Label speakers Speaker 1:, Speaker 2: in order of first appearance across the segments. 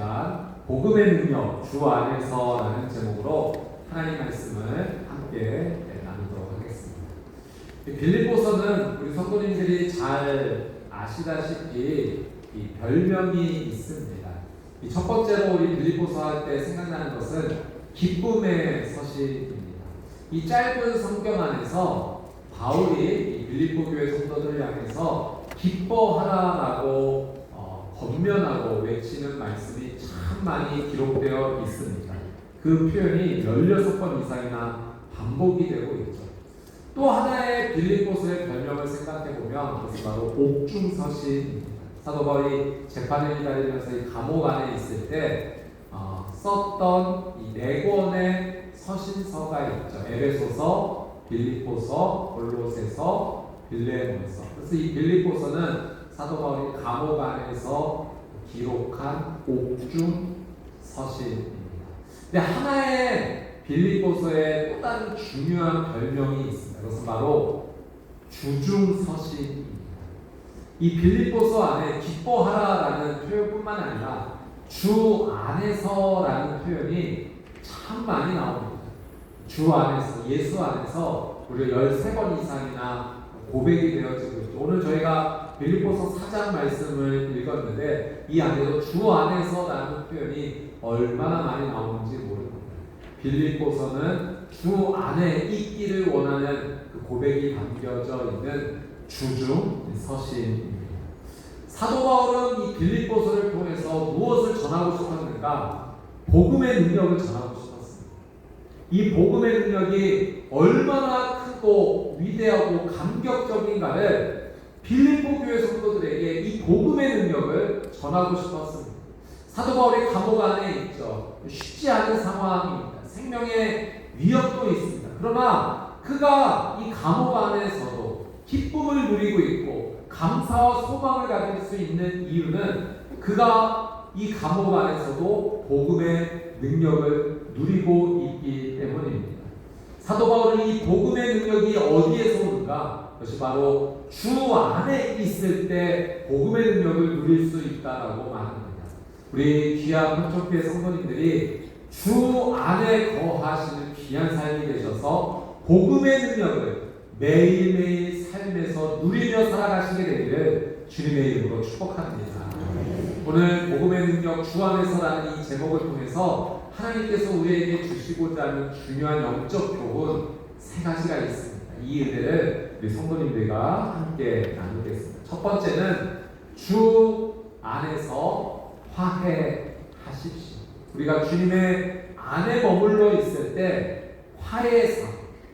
Speaker 1: 시간 복음의 능력 주 안에서라는 제목으로 하나님 말씀을 함께 나누도록 하겠습니다. 빌립보서는 우리 성도님들이 잘 아시다시피 이 별명이 있습니다. 이 첫 번째로 우리 빌립보서 할 때 생각나는 것은 기쁨의 서신입니다. 이 짧은 성경 안에서 바울이 이 빌립보 교회 성도들을 향해서 기뻐하라라고 권면하고 외치는 말씀이 참 많이 기록되어 있습니다. 그 표현이 16번 이상이나 반복이 되고 있죠. 또 하나의 빌립보서의 별명을 생각해보면 그것이 바로 옥중서신입니다. 사도 바울이 재판을 기다리면서 이 감옥 안에 있을 때 썼던 이 4권의 서신서가 있죠. 에베소서, 빌립보서, 골로새서, 빌레몬서. 그래서 이 빌립보서는 사도 바울이 감옥 안에서 기록한 옥중 서신입니다. 근데 하나의 빌립보서의 또 다른 중요한 별명이 있습니다. 그것은 바로 주중 서신입니다. 이 빌립보서 안에 기뻐하라라는 표현뿐만 아니라 주 안에서라는 표현이 참 많이 나옵니다. 주 안에서, 예수 안에서 우리가 13번 이상이나 고백이 되어지고 있죠. 오늘 저희가 빌립보서 4장 말씀을 읽었는데 이 안에도 주 안에서라는 표현이 얼마나 많이 나오는지 모릅니다. 빌립보서는 주 안에 있기를 원하는 그 고백이 담겨져 있는 주중 서신입니다. 사도 바울은 이 빌립보서를 통해서 무엇을 전하고 싶었는가? 복음의 능력을 전하고 싶었습니다. 이 복음의 능력이 얼마나 크고 위대하고 감격적인가를 빌립보 교회 성도들에게 이 복음의 능력을 전하고 싶었습니다. 사도 바울이 감옥 안에 있죠. 쉽지 않은 상황입니다. 생명의 위협도 있습니다. 그러나 그가 이 감옥 안에서도 기쁨을 누리고 있고 감사와 소망을 가질 수 있는 이유는 그가 이 감옥 안에서도 복음의 능력을 누리고 있기 때문입니다. 사도 바울은 이 복음의 능력이 어디에서 오는가? 그것이 바로 주 안에 있을 때 복음의 능력을 누릴 수 있다라고 말합니다. 우리 귀한 한쪽교회 성도님들이 주 안에 거하시는 귀한 삶이 되셔서 복음의 능력을 매일매일 삶에서 누리며 살아가시게 되기를 주님의 이름으로 축복합니다. 오늘 복음의 능력 주 안에서라는 이 제목을 통해서 하나님께서 우리에게 주시고자 하는 중요한 영적 교훈 3가지가 있습니다. 이 은혜를 우리 성도님들과 함께 나누겠습니다. 첫 번째는 주 안에서 화해하십시오. 우리가 주님의 안에 머물러 있을 때 화해의 삶,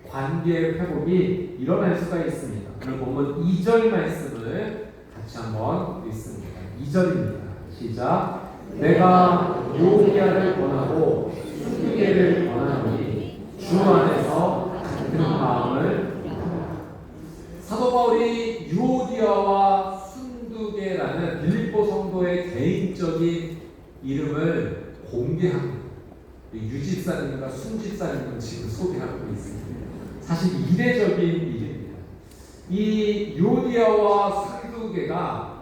Speaker 1: 관계의 회복이 일어날 수가 있습니다. 오늘 본문 2절 말씀을 같이 한번 읽습니다. 2절입니다. 시작. 내가 유오디아를 권하고 순두개를 권하노니 주 안에서 같은 마음을 사도 바울이 유오디아와 순두개라는 빌립보 성도의 개인적인 이름을 공개합니다. 유집사님과 순집사님은 지금 소개하고 있습니다. 사실 이례적인 일입니다. 이 유오디아와 순두개가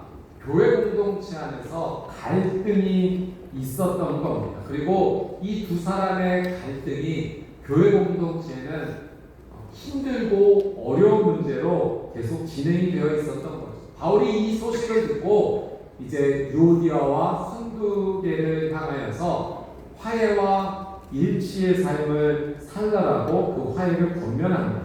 Speaker 1: 교회 공동체 안에서 갈등이 있었던 겁니다. 그리고 이 두 사람의 갈등이 교회 공동체에는 힘들고 어려운 문제로 계속 진행이 되어 있었던 거죠. 바울이 이 소식을 듣고 이제 유오디아와 순두개를 향하여서 화해와 일치의 삶을 살라라고 그 화해를 권면합니다.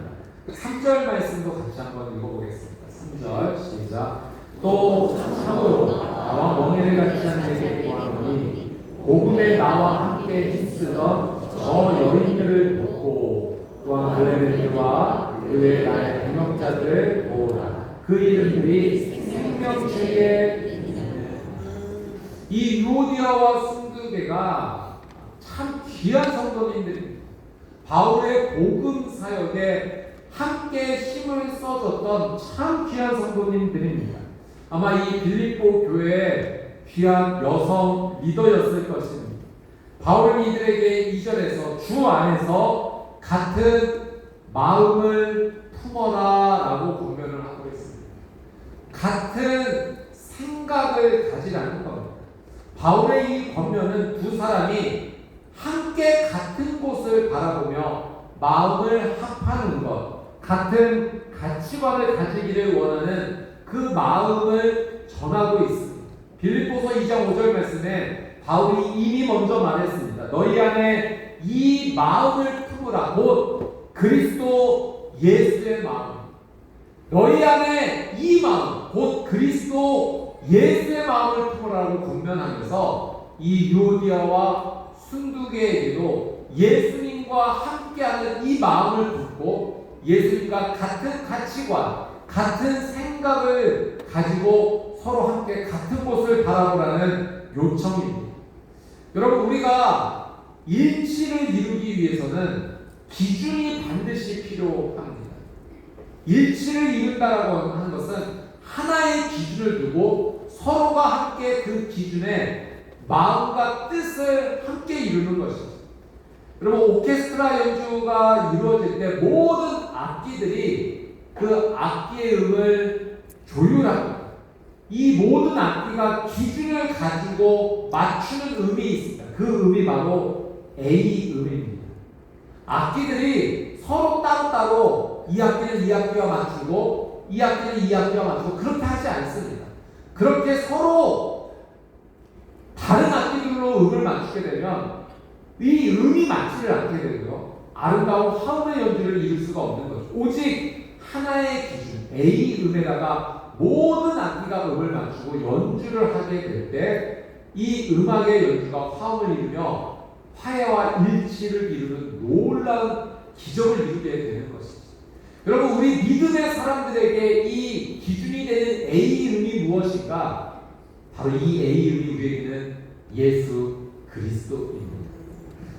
Speaker 1: 3절 말씀도 같이 한번 읽어보겠습니다. 3절 시작. 또 참으로 나와 멍에를 같이 한 자에게 구하노니 복음에 나와 함께 힘쓰던 저 여인들을 돕고 또한 글레멘과 그 외 나의 동역자들을 모으라. 그 이름들이 생명책에 이 유오디아와 순두개가 참 귀한 성도님들입니다. 바울의 복음 사역에 함께 힘을 써줬던 참 귀한 성도님들입니다. 아마 이 빌립보 교회의 귀한 여성 리더였을 것입니다. 바울은 이들에게 2절에서 주 안에서 같은 마음을 품어라 라고 권면을 하고 있습니다. 같은 생각을 가지라는 겁니다. 바울의 이 권면은 두 사람이 함께 같은 곳을 바라보며 마음을 합하는 것, 같은 가치관을 가지기를 원하는 그 마음을 전하고 있습니다. 빌립보서 2장 5절 말씀에 바울이 이미 먼저 말했습니다. 너희 안에 이 마음을 품으라. 곧 그리스도 예수의 마음. 너희 안에 이 마음, 곧 그리스도 예수의 마음을 품으라고 권면하면서 이 유오디아와 순두개에게도 예수님과 함께하는 이 마음을 품고 예수님과 같은 가치관, 같은 생각을 가지고 서로 함께 같은 곳을 바라보라는 요청입니다. 여러분, 우리가 일치를 이루기 위해서는 기준이 반드시 필요합니다. 일치를 이룬다라고 하는 것은 하나의 기준을 두고 서로가 함께 그 기준에 마음과 뜻을 함께 이루는 것입니다. 여러분, 오케스트라 연주가 이루어질 때 모든 악기들이 그 악기의 음을 조율합니다. 이 모든 악기가 기준을 가지고 맞추는 음이 있습니다. 그 음이 바로 A 음입니다. 악기들이 서로 따로따로 이 악기는 이 악기와 맞추고 이 악기는 이 악기와 맞추고 그렇게 하지 않습니다. 그렇게 서로 다른 악기들로 음을 맞추게 되면 이 음이 맞지를 않게 되고요, 아름다운 화음의 연주를 이룰 수가 없는 거죠. 오직 하나의 기준 A 음에다가 모든 악기가 음을 맞추고 연주를 하게 될 때 이 음악의 연주가 화음을 이루며 화해와 일치를 이루는 놀라운 기적을 이루게 되는 것입니다. 여러분, 우리 믿음의 사람들에게 이 기준이 되는 A 음이 무엇인가? 바로 이 A 음이 우리에게는 예수 그리스도입니다.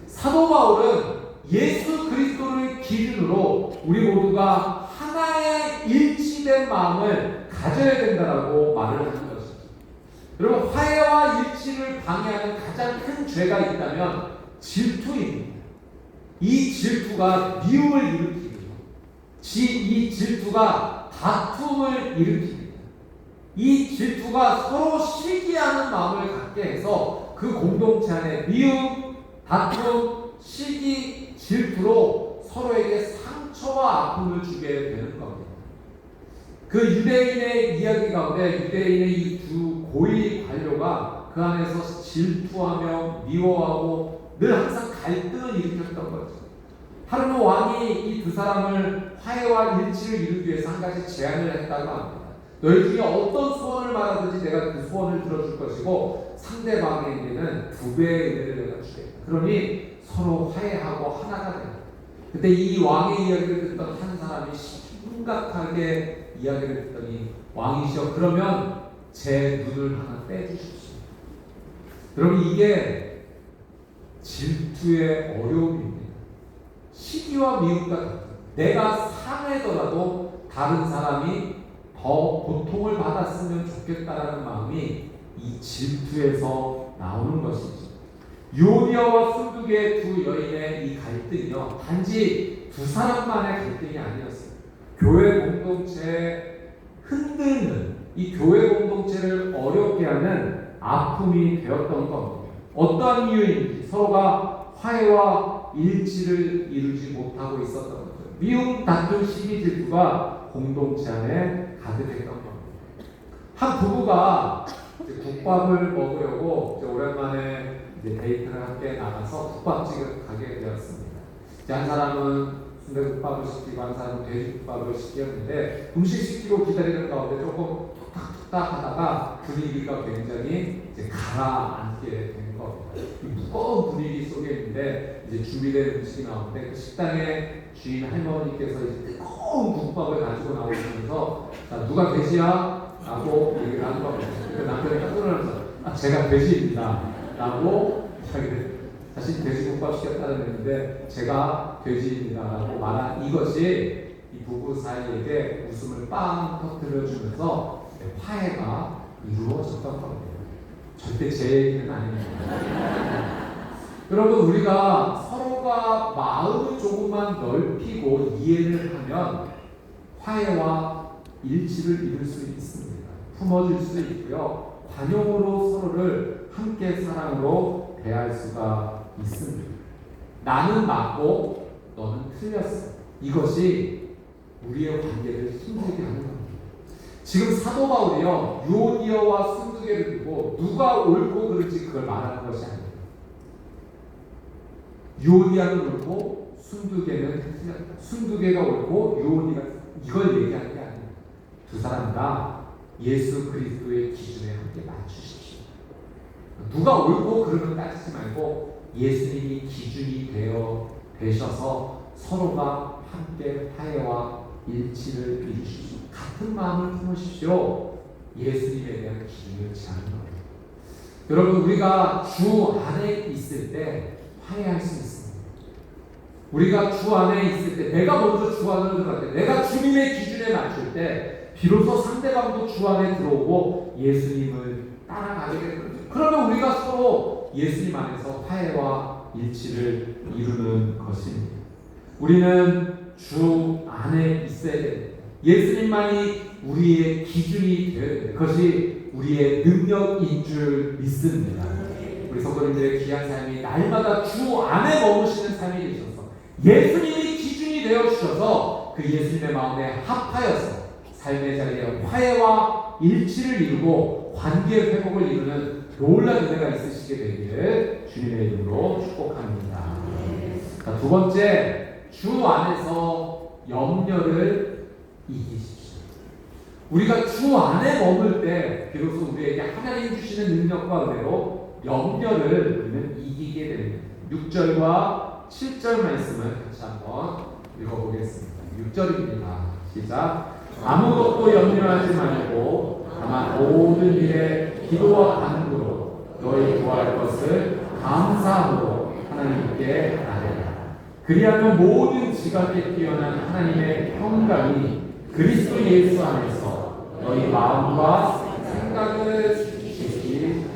Speaker 1: 사도 바울은 예수 그리스도를 기준으로 우리 모두가 하나의 일치된 마음을 가져야 된다라고 말을 하는 것입니다. 여러분, 화해와 일치를 방해하는 가장 큰 죄가 있다면 질투입니다. 이 질투가 미움을 일으키고 이 질투가 다툼을 일으킵니다. 이 질투가 서로 시기하는 마음을 갖게 해서 그 공동체 안에 미움, 다툼, 시기, 질투로 서로에게 상처와 아픔을 주게 되는 겁니다. 그 유대인의 이야기 가운데 유대인의 이 두 고위 관료가 그 안에서 질투하며 미워하고 늘 항상 갈등을 일으켰던 거죠. 하루는 왕이 이 두 사람을 화해와 일치를 이루기 위해서 한 가지 제안을 했다고 합니다. 너희 중에 어떤 소원을 말하든지 내가 그 소원을 들어줄 것이고 상대방에게는 2배의 은혜를 내가 주겠다. 그러니 서로 화해하고 하나가 된다. 그때 이 왕의 이야기를 듣던 한 사람이 심각하게 이야기를 듣더니 왕이시여, 그러면 제 눈을 하나 떼주십시오. 여러분, 이게 질투의 어려움입니다. 시기와 미움과 같은, 내가 상하더라도 다른 사람이 더 고통을 받았으면 좋겠다라는 마음이 이 질투에서 나오는 것이죠. 유오디아와 순두개의 두 여인의 이 갈등이요, 단지 두 사람만의 갈등이 아니었어요. 교회 공동체에 흔드는, 이 교회 공동체를 어렵게 하는 아픔이 되었던 겁니다. 어떠한 이유인지 서로가 화해와 일치를 이루지 못하고 있었던 거죠. 미움, 다툼, 시기, 질투가 공동체 안에 가득했던 겁니다. 한 부부가 국밥을 먹으려고 오랜만에 데이트를 함께 나가서 국밥집을 가게 되었습니다. 한 사람은 순대국밥을 시키고 한 사람은 돼지국밥을 시켰는데 음식 시키고 기다리는 가운데 조금 툭탁툭탁 하다가 분위기가 굉장히 가라앉게 된 겁니다. 무거운 분위기 속에 있는데 이제 준비된 음식이 나오는데 그 식당의 주인 할머니께서 이제 뜨거운 국밥을 가지고 나오시면서 자, 누가 돼지야? 라고 얘기를 하는 겁니다. 그 남편이 딱 끊어내서 제가 돼지입니다 라고 자신 돼지국밥 시켰다는 얘기인데 제가 돼지입니다 라고 말한 이것이 이 부부 사이에게 웃음을 빵 터뜨려주면서 화해가 이루어졌던 겁니다. 절대 제 얘기는 아닙니다. 여러분, 우리가 서로가 마음을 조금만 넓히고 이해를 하면 화해와 일치를 이룰 수 있습니다. 품어줄 수 있고요. 관용으로 서로를 함께 사랑으로 대할 수가 있습니다. 나는 맞고 너는 틀렸어. 이것이 우리의 관계를 힘들게 하는 겁니다. 지금 사도 바울이요, 유오디아와 순두개를 두고 누가 옳고 그른지 그걸 말하는 것이 아니에요. 유오디아는 옳고 순두개는 틀렸다. 순두개가 옳고 유오디아가 이걸 얘기하는 게 아니에요. 두 사람 다 예수 그리스도의 기준에 함께 맞추십시오. 누가 옳고 그름을 따지지 말고 예수님이 기준이 되셔서 서로가 함께 화해와 일치를 이루십시오. 같은 마음을 품으십시오. 예수님에 대한 기준을 지하는 거예요. 여러분, 우리가 주 안에 있을 때 화해할 수 있습니다. 우리가 주 안에 있을 때, 내가 먼저 주 안으로 들어갈 때, 내가 주님의 기준에 맞출 때 비로소 상대방도 주 안에 들어오고 예수님을 따라가게 되는 거죠. 그러면 우리가 서로 예수님 안에서 화해와 일치를 이루는 것입니다. 우리는 주 안에 있어야 됩니다. 예수님만이 우리의 기준이 되어야 됩니다. 그것이 우리의 능력인 줄 믿습니다. 우리 성도님들의 귀한 삶이 날마다 주 안에 머무시는 삶이 되셔서 예수님이 기준이 되어 주셔서 그 예수님의 마음에 합하여서 삶의 자리에 화해와 일치를 이루고 관계 회복을 이루는 놀라운 은혜가 있으시게 되기를 주님의 이름으로 축복합니다. 자, 두 번째, 주 안에서 염려를 이기십시오. 우리가 주 안에 머물 때 비로소 우리에게 하나님 주시는 능력과 은혜로 염려를 우리는 이기게 됩니다. 6절과 7절 말씀을 같이 한번 읽어보겠습니다. 6절입니다. 시작. 아무것도 염려하지 말고 다만 모든 일에 기도와 간구로 너희 구할 것을 감사함으로 하나님께 아뢰라. 그리하면 모든 지각에 뛰어난 하나님의 평강이 그리스도 예수 안에서 너희 마음과 생각을 지키시리라.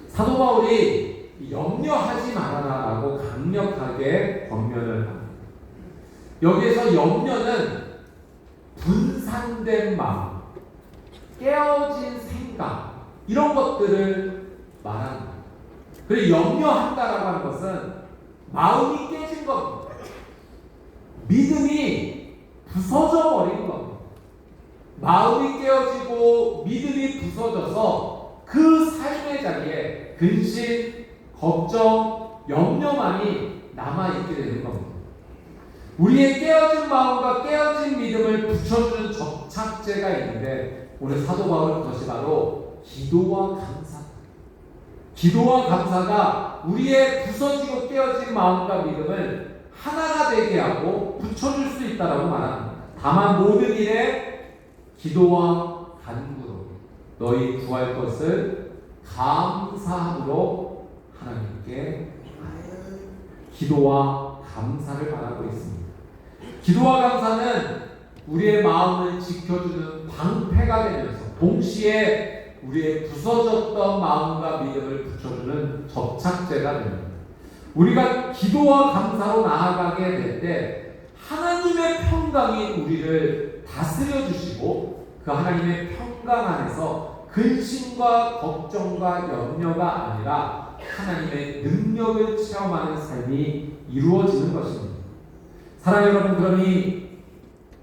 Speaker 1: 사도 바울이 염려하지 말아라라고 강력하게 권면을 합니다. 여기에서 염려는 분산된 마음, 깨어진 생각, 이런 것들을 말합니다. 그리고 염려한다라고 하는 것은 마음이 깨진 겁니다. 믿음이 부서져 버린 겁니다. 마음이 깨어지고 믿음이 부서져서 그 삶의 자리에 근심, 걱정, 염려만이 남아있게 되는 겁니다. 우리의 깨어진 마음과 깨어진 믿음을 붙여주는 접착제가 있는데 오늘 사도 바울은 그것이 바로 기도와 감사. 기도와 감사가 우리의 부서지고 깨어진 마음과 믿음을 하나가 되게 하고 붙여줄 수 있다라고 말합니다. 다만 모든 일에 기도와 간구로 너희 구할 것을 감사함으로 하나님께 기도와 감사를 바라고 있습니다. 기도와 감사는 우리의 마음을 지켜주는 방패가 되면서 동시에 우리의 부서졌던 마음과 믿음을 붙여주는 접착제가 됩니다. 우리가 기도와 감사로 나아가게 될 때 하나님의 평강이 우리를 다스려 주시고 그 하나님의 평강 안에서 근심과 걱정과 염려가 아니라 하나님의 능력을 체험하는 삶이 이루어지는 것입니다. 사랑하는 여러분, 그러니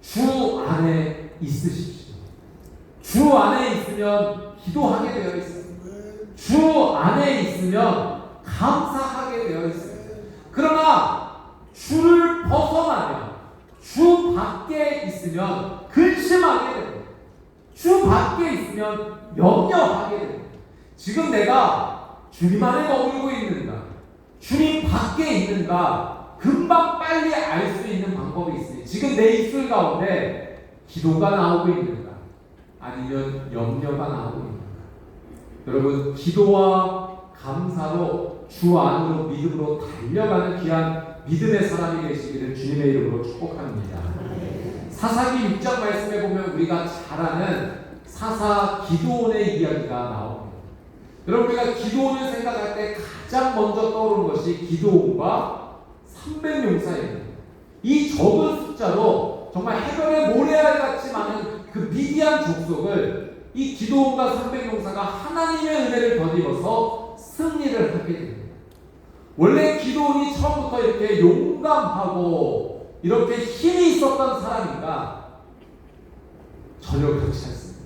Speaker 1: 주 안에 있으십시오. 주 안에 있으면 기도하게 되어 있습니다. 주 안에 있으면 감사하게 되어 있습니다. 그러나 주를 벗어나면 주 밖에 있으면 근심하게 됩니다. 주 밖에 있으면 염려하게 됩니다. 지금 내가 주님 안에 머물고 있는가, 주님 밖에 있는가, 금방 빨리 알 수 있는 방법이 있습니다. 지금 내 입술 가운데 기도가 나오고 있는가, 아니면 염려가 나오고 있는가. 여러분, 기도와 감사로 주 안으로 믿음으로 달려가는 귀한 믿음의 사람이 되시기를 주님의 이름으로 축복합니다. 사사기 6장 말씀에 보면 우리가 잘 아는 사사 기드온의 이야기가 나옵니다. 여러분, 우리가 기드온을 생각할 때 가장 먼저 떠오르는 것이 기드온과 300용사입니다. 이 적은 숫자로 정말 해변의 모래알 같이 많은 그 미디안 족속을 이 기드온과 300용사가 하나님의 은혜를 덧입어서 승리를 하게 됩니다. 원래 기드온이 처음부터 이렇게 용감하고 이렇게 힘이 있었던 사람인가? 전혀 그렇지 않습니다.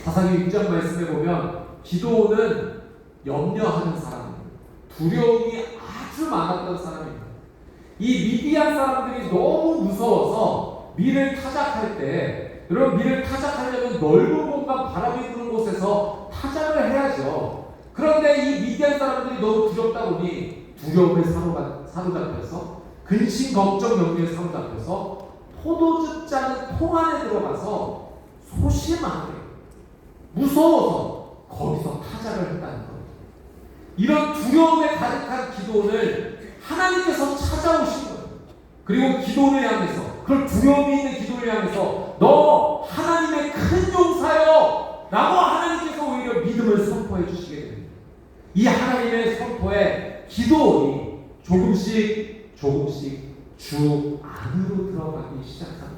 Speaker 1: 사사기 6장 말씀에 보면 기드온은 염려하는 사람입니다. 두려움이 아주 많았던 사람입니다. 이 미디안 사람들이 너무 무서워서 밀을 타작할 때, 여러분 밀을 타작하려면 넓은 공간 바람이 부는 곳에서 타작을 해야죠. 그런데 이 미디안 사람들이 너무 두렵다 보니 두려움에 사로잡혀서 근심 걱정 염려에 사로잡혀서 포도주 짜는 통 안에 들어가서 소심하게 무서워서 거기서 타작을 했다는 겁니다. 이런 두려움에 가득한 기도를 하나님께서 찾아오신 거예요. 그리고 기도를 향해서, 그걸 두려움이 있는 기도를 향해서 너 하나님의 큰 용사여 라고 하나님께서 오히려 믿음을 선포해 주시게 됩니다. 이 하나님의 선포에 기도원이 조금씩 주 안으로 들어가기 시작합니다.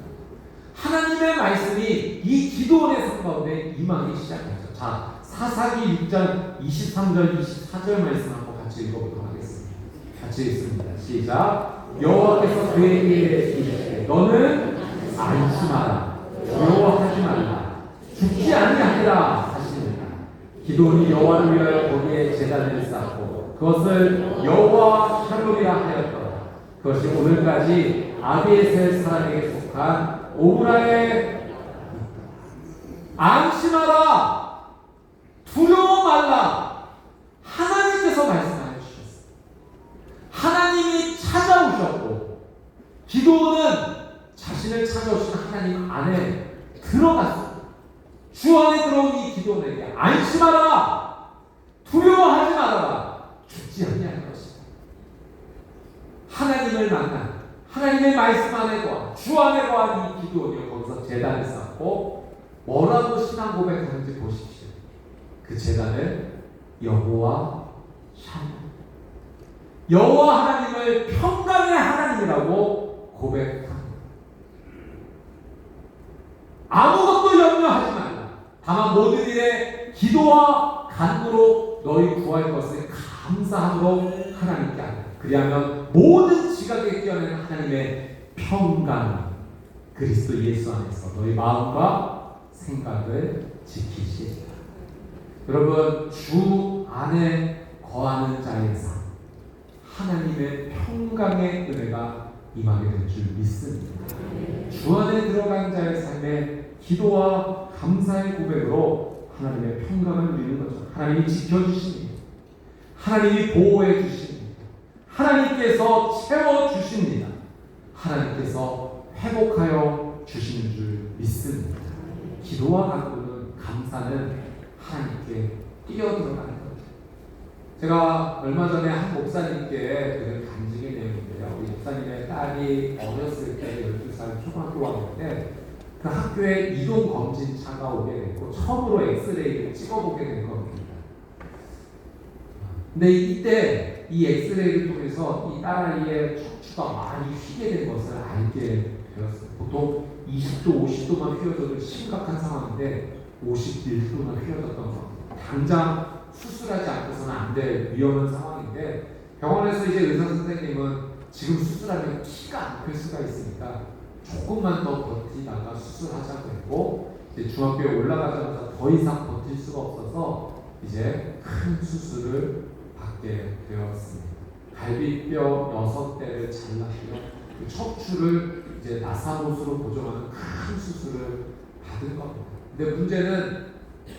Speaker 1: 하나님의 말씀이 이 기도원의 삶 가운데 임하기 시작했죠. 자, 사사기 6장 23절 24절 말씀 한번 같이 읽어보도록 하겠습니다. 같이 읽습니다. 시작. 여호와께서 그에게 이르시되 너는 안심하라 두려워하지 말라 죽지 아니하리라 하시니라. 기드온이 여호와를 위하여 거기에 제단을 쌓고 그것을 여호와 샬롬이라 하였더라. 그것이 오늘까지 아비에셀 사람에게 속한 오므라의 안심하라 두려워 말라. 하나님께서 말씀하여 주셨어요. 하나님이 찾아오셨고 기드온은 자신을 찾아오신 하나님 안에 들어갔어요. 주 안에 들어온 이 기드온에게 안심하라 두려워하지 말아라 죽지 아니할 것이다. 하나님을 만난 하나님의 말씀 안에 거한 주 안에 거한 이 기드온이 거기서 제단을 쌓고 뭐라고 신앙 고백하는지 보십시오. 그 제단을 여호와 샬롬 여호와 하나님을 평강의 하나님이라고 고백합니다. 아무것도 염려하지 말라. 다만 모든 일에 기도와 간구로 너희 구할 것을 감사함으로 하나님께 하라. 그리하면 모든 지각에 뛰어내는 하나님의 평강 그리스도 예수 안에서 너희 마음과 생각을 지키시리라. 여러분 주 안에 거하는 자의 삶 하나님의 평강의 은혜가 임하게 될 줄 믿습니다. 주 안에 들어간 자의 삶에 기도와 감사의 고백으로 하나님의 평강을 누리는 거죠. 하나님이 지켜주십니다. 하나님이 보호해 주십니다. 하나님께서 채워주십니다. 하나님께서 회복하여 주시는 줄 믿습니다. 기도와 간구는 감사는 하나님께 뛰어들어가는 거죠. 제가 얼마 전에 한 목사님께 들은 간증의 내용인데요. 우리 목사님의 딸이 어렸을 때 12살 초등학교 왔는데 그 학교에 이동 검진차가 오게 됐고 처음으로 엑스레이를 찍어보게 된 겁니다. 근데 이때 이 엑스레이를 통해서 이 딸아이의 척추가 많이 휘게 된 것을 알게 되었어요. 보통 20도, 50도만 휘어져도 심각한 상황인데 51도나 휘어졌던 겁니다. 당장 수술하지 않고서는 안 될 위험한 상황인데 병원에서 이제 의사 선생님은 지금 수술하면 키가 안 클 수가 있으니까 조금만 더 버티다가 수술하자고 했고 이제 중학교에 올라가자마자 더 이상 버틸 수가 없어서 이제 큰 수술을 받게 되었습니다. 갈비뼈 6대를 잘라서 그 척추를 이제 나사못으로 고정하는 큰 수술을 받은 겁니다. 근데 문제는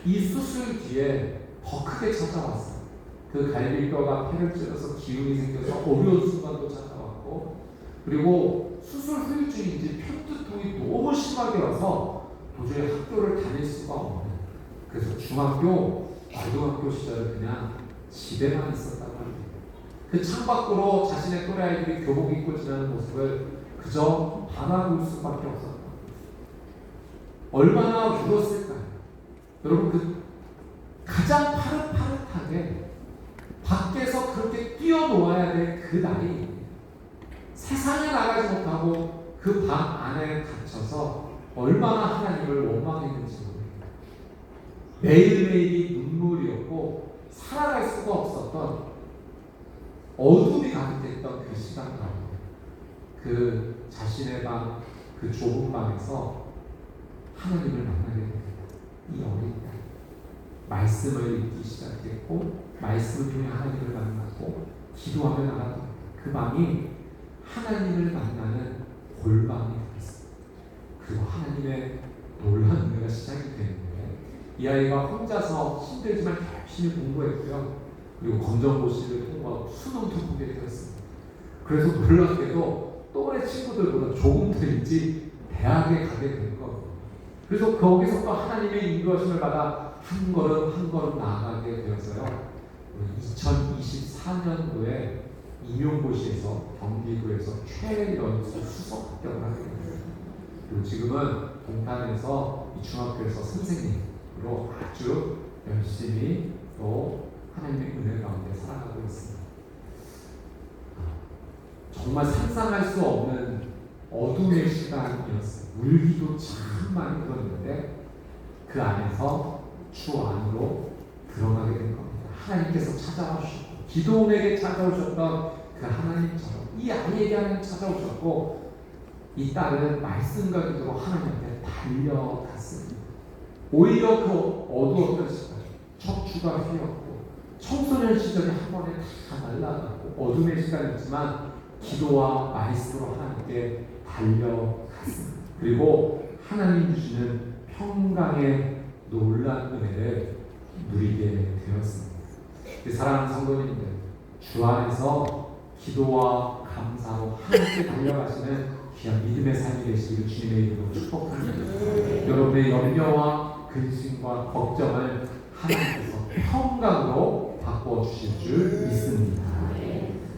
Speaker 1: 이 수술 뒤에 더 크게 찾아왔어요. 그 갈비뼈가 폐를 찔러서 기운이 생겨서 어려운 순간도 찾아왔고 그리고 수술 후유증인지 편두통이 너무 심하게 와서 도저히 학교를 다닐 수가 없는 그래서 중학교, 고등학교 시절을 그냥 집에만 있었다고 합니다. 그 창밖으로 자신의 또래 아이들이 교복 입고 지나는 모습을 그저 바라볼 수밖에 없었다. 얼마나 울었을까요? 여러분 그 가장 파릇파릇하게 밖에서 그렇게 뛰어놓아야 될 그 날이 세상에 나가지 못하고 그 방 안에 갇혀서 얼마나 하나님을 원망했는지 모릅니다. 매일매일이 눈물이었고 살아갈 수가 없었던 어둠이 가득했던 그 시간 가운데 그 자신의 방, 그 좁은 방에서 하나님을 만나게 됩니다. 이 어린 딸 말씀을 읽기 시작했고 말씀을 통해 하나님을 만났고 기도하며 나갔던 그 방이 하나님을 만나는 골방이 되었습니다. 그리고 하나님의 놀라운 은혜가 시작이 되는데 이 아이가 혼자서 힘들지만 열심히 공부했고요. 그리고 검정고시를 통과하고 수능도 보게 되었습니다. 그래서 놀랍게도 또래 친구들보다 조금 더 일찍 대학에 가게 된 거예요. 그래서 거기서 또 하나님의 인도하심을 받아 한 걸음 한 걸음 나아가게 되었어요. 2024년도에 임용고시에서 경기도에서 최연소 수석 합격을 하게 됩니다. 그리고 지금은 동탄에서 이 중학교에서 선생님으로 아주 열심히 또 하나님의 은혜 가운데 살아가고 있습니다. 정말 상상할 수 없는 어둠의 시간이었어요. 울기도 참 많이 들었는데 그 안에서 주 안으로 들어가게 된 겁니다. 하나님께서 찾아와 주셨고 기도원에게 찾아오셨던 그 하나님처럼 이 아이에게 하나님 찾아오셨고 이 딸은 말씀과 기도로 하나님 앞에 달려갔습니다. 오히려 그 어두웠던 시간 척추가 휘었고 청소년 시절이 한 번에 다 날아갔고 어둠의 시간이었지만 기도와 말씀으로 하나님께 달려갔습니다. 그리고 하나님 주시는 평강의 놀라운 은혜를 누리게 되었습니다. 사랑하는 성도님들, 주 안에서 기도와 감사로 하나님께 달려가시는 귀한 믿음의 삶이 되시기를 주님의 이름으로 축복합니다. 여러분의 염려와 근심과 걱정을 하나님께서 평강으로 바꿔주실 줄 믿습니다.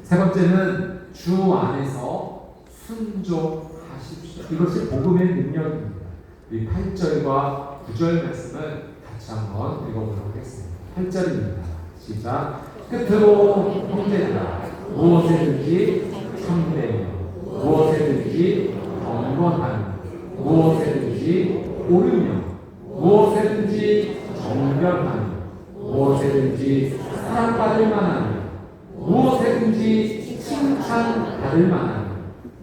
Speaker 1: 세 번째는 주 안에서 순종하십시오. 이것이 복음의 능력입니다. 이 8절과 9절 말씀을 같이 한번 읽어보도록 하겠습니다. 8절입니다. 시작. 끝으로 형제들아 무엇에든지 참되며 무엇에든지 경건하며 무엇에든지 옳으며 무엇에든지 정결하며 무엇에든지 사랑받을 만하며 무엇에든지 칭찬받을 만하며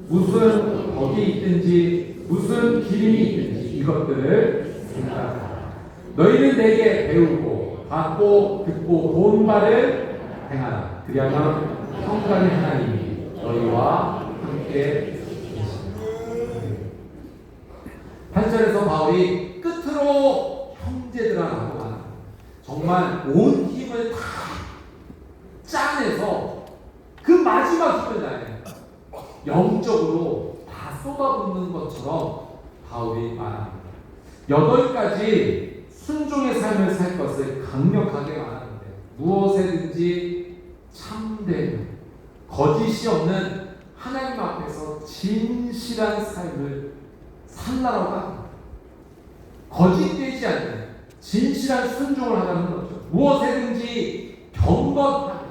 Speaker 1: 무슨 덕이 있든지 무슨 기림이 있든지 이것들을 생각하라. 너희는 내게 배우고 받고 듣고 본 바를 행하라. 그리하면 평강의 하나님이 너희와 함께 계십니다. 8절에서 바울이 끝으로 형제들아라고 말합니다. 정말 온 힘을 다 짜내서 그 마지막 힘을 다해 영적으로 다 쏟아붓는 것처럼 바울이 말합니다. 8가지 순종의 삶을 살 것을 강력하게 말하는데 무엇에든지 참되며 거짓이 없는 하나님 앞에서 진실한 삶을 살라고 합니다. 거짓되지 않는 진실한 순종을 하라는 거죠. 무엇에든지 경건하게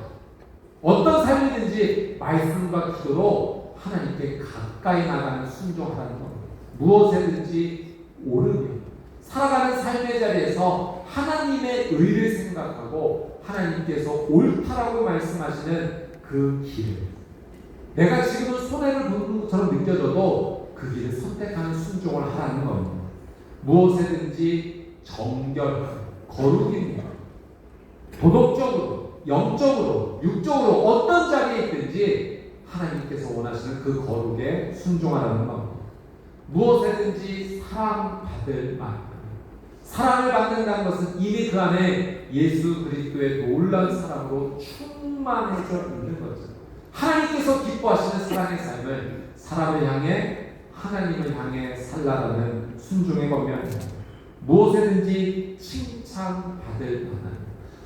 Speaker 1: 어떤 삶이든지 말씀과 기도로 하나님께 가까이 나가는 순종하라는 겁니다. 무엇에든지 오르며 살아가는 삶의 자리에서 하나님의 의를 생각하고 하나님께서 옳다라고 말씀하시는 그 길을 내가 지금은 손해를 보는 것처럼 느껴져도 그 길을 선택하는 순종을 하라는 겁니다. 무엇에든지 정결, 거룩입니다. 도덕적으로, 영적으로, 육적으로 어떤 자리에 있든지 하나님께서 원하시는 그 거룩에 순종하라는 겁니다. 무엇에든지 사랑받을 만 사랑을 받는다는 것은 이미 그 안에 예수 그리스도의 놀라운 사랑으로 충만해져 있는 거죠. 하나님께서 기뻐하시는 사랑의 삶을 사람을 향해 하나님을 향해 살라라는 순종의 권면입니다. 무엇에든지 칭찬받을 만한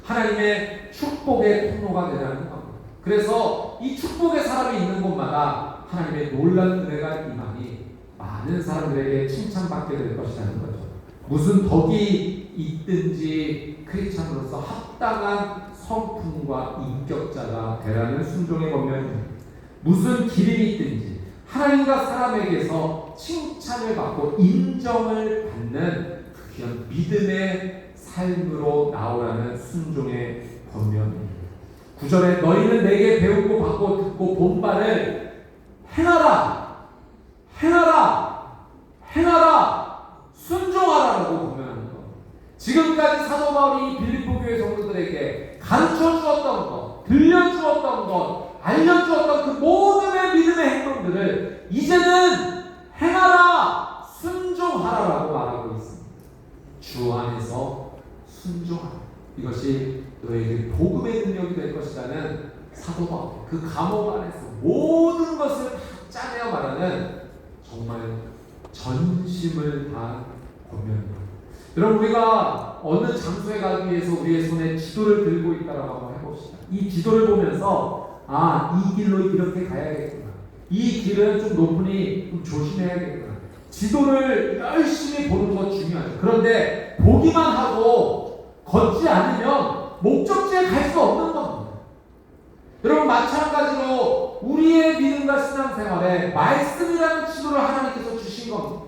Speaker 1: 하나님의 축복의 통로가 되라는 겁니다. 그래서 이 축복의 사람이 있는 곳마다 하나님의 놀라운 은혜가 임하니 많은 사람들에게 칭찬받게 될 것이라는 거죠. 무슨 덕이 있든지 크리스찬으로서 합당한 성품과 인격자가 되라는 순종의 권면입니다. 무슨 길이 있든지 하나님과 사람에게서 칭찬을 받고 인정을 받는 그 귀한 믿음의 삶으로 나오라는 순종의 권면입니다. 9절에 너희는 내게 배우고 받고 듣고 본 바를 행하라, 행하라, 행하라, 순종하라라고 권면하는 것. 지금까지 사도 바울이 빌립보 교회 성도들에게 가르쳐 주었던 것, 들려주었던 것, 알려주었던 그 모든의 믿음의 행동들을 이제는 행하라, 순종하라라고 말하고 있습니다. 주 안에서 순종하라. 이것이 너에게 복음의 능력이 될 것이라는 사도 바울, 그 감옥 안에서 모든 것을 다 짜내어 말하는 정말 전심을 다한 권면입니다. 여러분, 우리가 어느 장소에 가기 위해서 우리의 손에 지도를 들고 있다라고 한번 해봅시다. 이 지도를 보면서 이 길로 이렇게 가야겠구나, 이 길은 좀 높으니 좀 조심해야겠구나, 지도를 열심히 보는 것 중요하죠. 그런데 보기만 하고 걷지 않으면 목적지에 갈 수 없는 겁니다. 여러분, 마찬가지로 우리의 믿음과 신앙생활에 말씀이라는 지도를 하나님께서 주신 겁니다.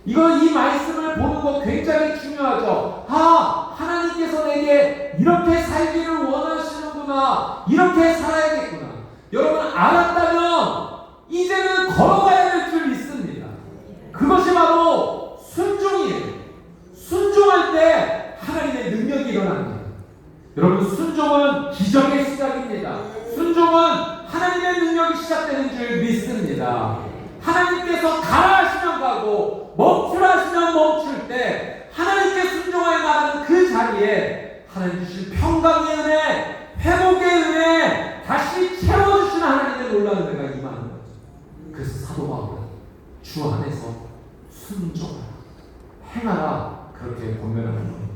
Speaker 1: 이 말씀을 보는 것 굉장히 중요하죠. 하나님께서 내게 이렇게 살기를 원하시는구나, 이렇게 살아야겠구나. 여러분, 알았다면 이제는 걸어가야 될 줄 믿습니다. 그것이 바로 순종이에요. 순종할 때 하나님의 능력이 일어납니다. 여러분, 순종은 기적의 시작입니다. 순종은 하나님의 능력이 시작되는 줄 믿습니다. 하나님께서 가라 하시면 가고 멈추라 하시면 멈출 때 하나님께 순종하여 나가는 그 자리에 하나님 주실 평강의 은혜, 회복의 은혜, 다시 채워주시는 하나님의 놀라운 은혜가 임하는 거죠. 그래서 사도 바울은 주 안에서 순종하라, 행하라, 그렇게 권면하는 겁니다.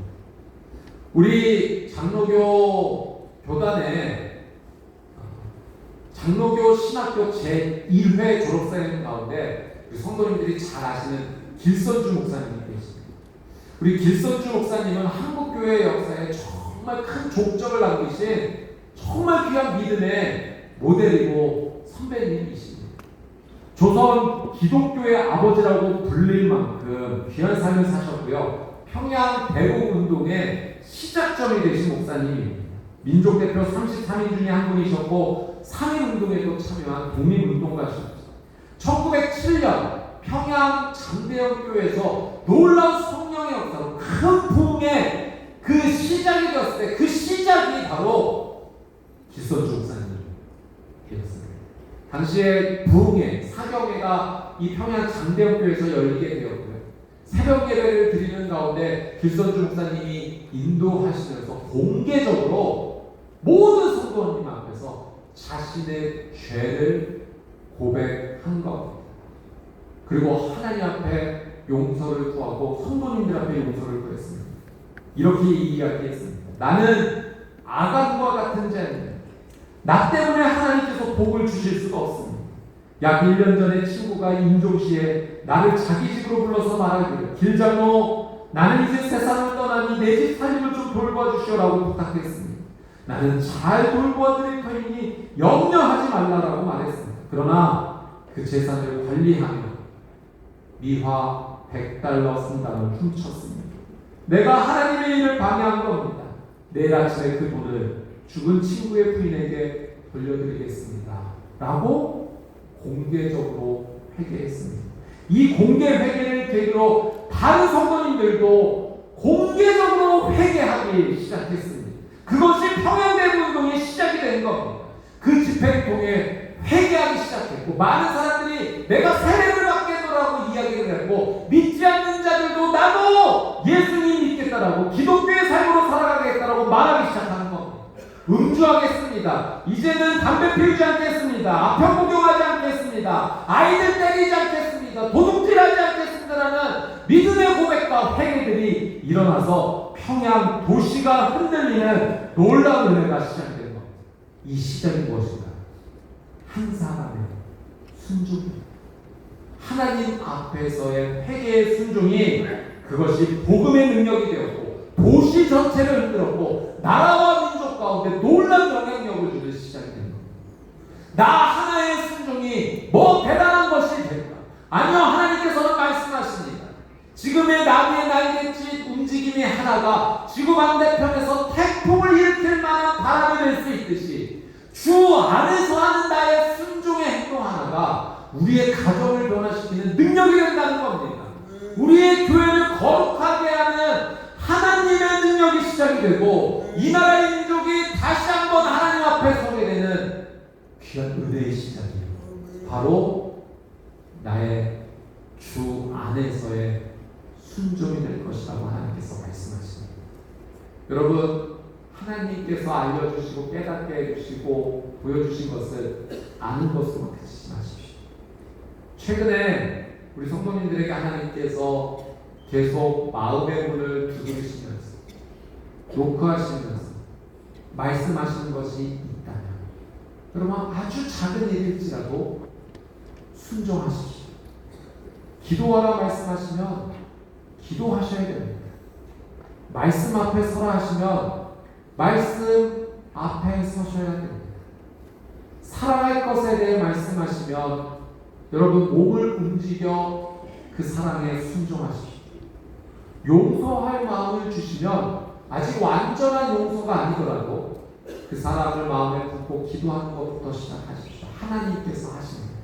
Speaker 1: 우리 장로교 교단에 장로교 신학교 제1회 졸업생 가운데 우리 성도님들이 잘 아시는 길선주 목사님이 계십니다. 우리 길선주 목사님은 한국교회 역사에 정말 큰 족적을 남기신 정말 귀한 믿음의 모델이고 선배님이십니다. 조선 기독교의 아버지라고 불릴 만큼 귀한 삶을 사셨고요. 평양 대국운동의 시작점이 되신 목사님입니다. 민족대표 33인 중에 한 분이셨고 3.1운동에도 참여한 독립운동가셨습니다. 1907년 평양 장대영 교회에서 놀라운 성령의 역사로 큰 부흥의 그 시작이 되었을 때 그 시작이 바로 길선주 목사님이었습니다. 당시에 부흥회, 사경회가 이 평양 장대영 교회에서 열리게 되었고요. 새벽 예배를 드리는 가운데 길선주 목사님이 인도하시면서 공개적으로 모든 성도님 앞에서 자신의 죄를 고백한 겁니다. 그리고 하나님 앞에 용서를 구하고 성도님들 앞에 용서를 구했습니다. 이렇게 이야기했습니다. 나는 아간과 같은 자입니다. 나 때문에 하나님께서 복을 주실 수가 없습니다. 약 1년 전에 친구가 인종시에 나를 자기 집으로 불러서 말하기를, 길장로, 나는 이제 세상을 떠나니 내 집 살림을 좀 돌봐 주시오라고 부탁했습니다. 나는 잘 돌보아 드릴 터이니 염려하지 말라라고 말했습니다. 그러나 그 재산을 관리하며 미화 100달러 승당을 훔쳤습니다. 내가 하나님의 일을 방해한 겁니다. 내일 아침에 그 돈을 죽은 친구의 부인에게 돌려드리겠습니다 라고 공개적으로 회개했습니다. 이 공개 회개를 계기로 다른 성도님들도 공개적으로 회개하기 시작했습니다. 그것이 평양대국운동의 시작이 된 겁니다. 그 집회를 통해 회개하기 시작했고, 많은 사람들이 내가 세례를 받겠노라고 이야기를 했고, 믿지 않는 자들도 나도 예수님 믿겠다라고, 기독교의 삶으로 살아가겠다라고 말하기 시작하는 겁니다. 음주하겠습니다. 이제는 담배 피우지 않겠습니다. 아편 구경하지 않겠습니다. 아이들 때리지 않겠습니다. 도둑질하지 않겠습니다라는 믿음의 고백과 회개들이 일어나서 평양 도시가 흔들리는 놀라운 은혜가 시작된 겁니다. 이 시작이 무엇인가? 한 사람의 순종입니다. 하나님 앞에서의 회개의 순종이 그것이 복음의 능력이 되었고, 도시 전체를 흔들었고, 나라와 민족 가운데 놀라운 영향력을 주는 시작이 된 겁니다. 나 하나의 순종이 뭐 대단한 것이 될까? 아니요, 하나님께서는 말씀하십니다. 지금의 나무의 날갯짓 움직임이 하나가 지구 반대편에서 태풍을 일으킬 만한 바람이 될 수 있듯이 주 안에서 하는 나의 순종의 행동 하나가 우리의 가정을 변화시키는 능력이 된다는 겁니다. 우리의 교회를 거룩하게 하는 하나님의 능력이 시작이 되고 이 나라의 민족이 다시 한번 하나님 앞에 서게 되는 귀한 은혜의 시작이에요. 바로 나의 주 안에서의 순종이 될 것이라고 하나님께서 말씀하십니다. 여러분, 하나님께서 알려주시고 깨닫게 해주시고 보여주신 것을 아는 것으로 그치지 마십시오. 최근에 우리 성도님들에게 하나님께서 계속 마음의 문을 두드리시면서 노크하시면서 말씀하시는 것이 있다면 여러분, 아주 작은 일일지라도 순종하십시오. 기도하라 말씀하시면 기도하셔야 됩니다. 말씀 앞에 서라 하시면 말씀 앞에 서셔야 됩니다. 살아갈 것에 대해 말씀하시면 여러분 몸을 움직여 그 사랑에 순종하십시오. 용서할 마음을 주시면 아직 완전한 용서가 아니더라도 그 사람을 마음에 품고 기도하는 것부터 시작하십시오. 하나님께서 하십니다.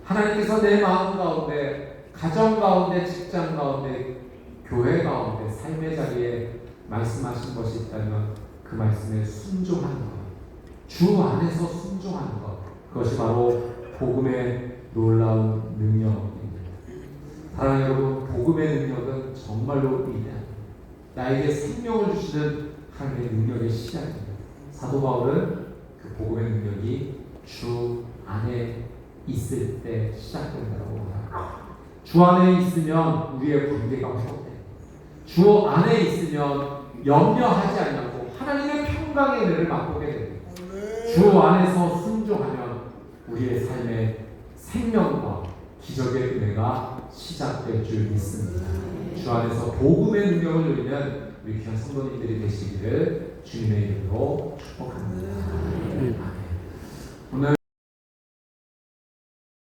Speaker 1: 하나님께서 내 마음 가운데, 가정 가운데, 직장 가운데, 교회 가운데, 삶의 자리에 말씀하신 것이 있다면 그 말씀에 순종하는 것, 주 안에서 순종하는 것, 그것이 바로 복음의 놀라운 능력입니다. 사랑하는 여러분, 복음의 능력은 정말로 위대합니다. 나에게 생명을 주시는 하나님의 능력의 시작입니다. 사도 바울은 그 복음의 능력이 주 안에 있을 때 시작된다고 합니다. 주 안에 있으면 우리의 관계가 회복돼요. 주 안에 있으면 염려하지 않고 하나님의 평강의 은혜를 맛보게 됩니다. 주 안에서 순종하면 우리의 삶에 생명과 기적의 은혜가 시작될 줄 믿습니다. 주 안에서 복음의 능력을 누리는 우리 귀한 성도님들이 되시기를 주님의 이름으로